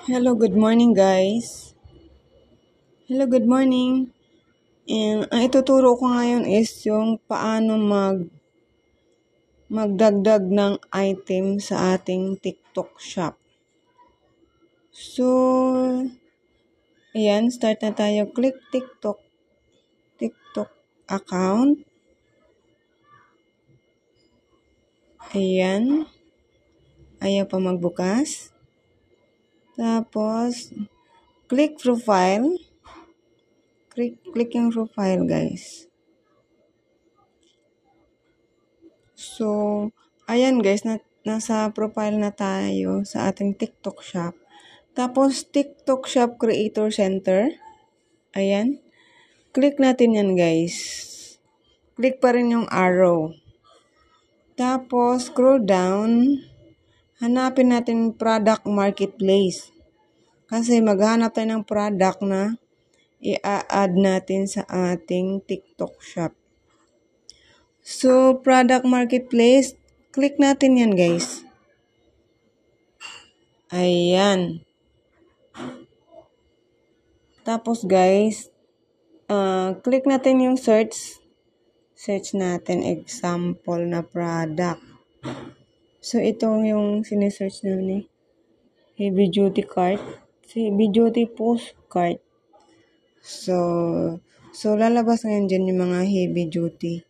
Hello, good morning guys. Hello, good morning. And ang ituturo ko ngayon is yung paano magdagdag ng item sa ating TikTok shop. So, ayan, start na tayo. Click TikTok account. Ayan. Ayaw pa magbukas. Tapos, click profile. Click yung profile, guys. So, ayan guys, nasa profile na tayo sa ating TikTok shop. Tapos, TikTok Shop Creator Center. Ayan. Click natin yan guys. Click pa rin yung arrow. Tapos, scroll down. Hanapin natin product marketplace. Kasi maghanap tayo ng product na i-add natin sa ating TikTok shop. So, product marketplace, click natin yan guys. Ayan. Tapos guys, click natin yung search. Search natin example na product. So, itong yung sinesearch namin heavy duty cart. Heavy duty post cart. So lalabas ngayon dyan yung mga heavy duty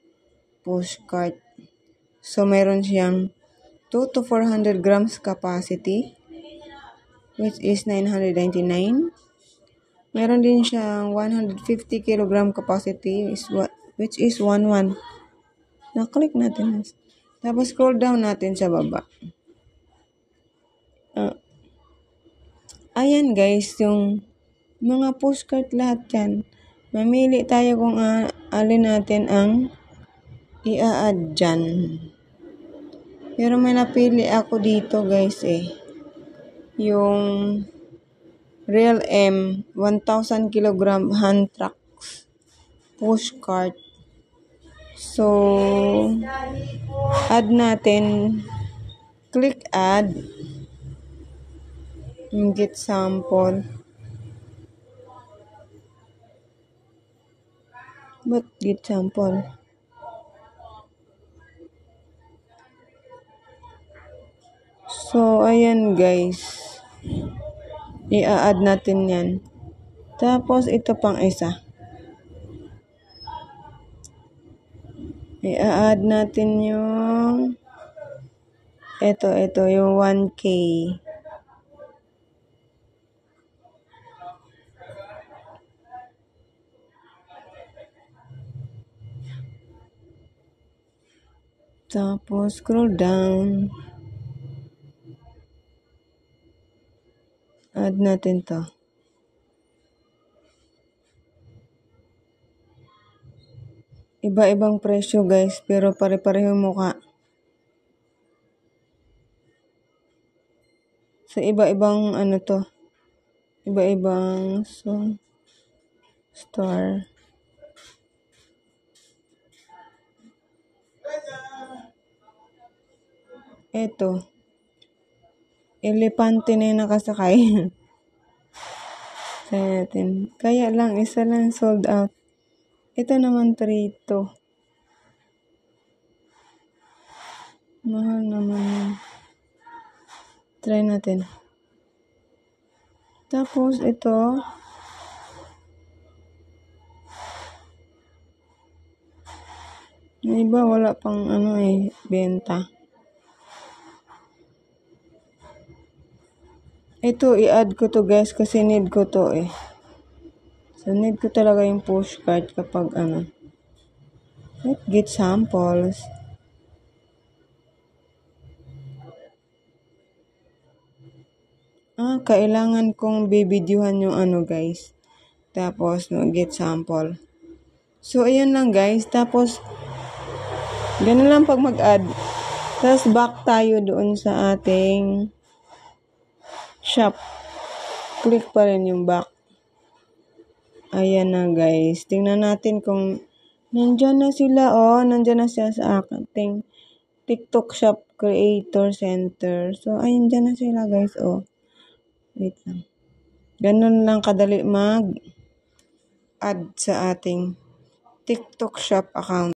post cart. So, meron siyang 2 to 400 grams capacity, which is 999. Meron din siyang 150 kilogram capacity, which is 11. Na-click natin. Tapos, scroll down natin sa baba. Ayan guys, yung mga postcard lahat yan. Mamili tayo kung alin natin ang i-add dyan. Pero may napili ako dito guys yung Real M 1,000 kilogram hand trucks postcard. So, add natin. Click add. Get sample. But get sample. So, ayan guys. I-add natin yan. Tapos, ito pang isa. I-add natin yung ito yung 1K. Tapos, scroll down. Add natin to. Iba-ibang presyo guys, pero pare-parehong mukha. Sa iba-ibang iba-ibang store. Ito. Elepante na yung nakasakay. Kaya lang, isa lang sold out. Ito naman 3 Mahal naman yun. Try natin. Tapos ito. Yung iba wala pang benta. Ito, i-add ko to guys kasi need ko to So, need ko talaga yung postcard kapag Let's get samples. Kailangan kong bibidyohan yung guys. Tapos, get sample. So, ayan lang guys. Tapos, ganun lang pag mag-add. Tapos, back tayo doon sa ating shop. Click pa rin yung back. Ayan na guys. Tingnan natin kung nandyan na sila. Nandyan na sila sa ating TikTok Shop Creator Center. So, ayan dyan na sila guys. Wait lang. Ganun lang kadali mag-add sa ating TikTok shop account.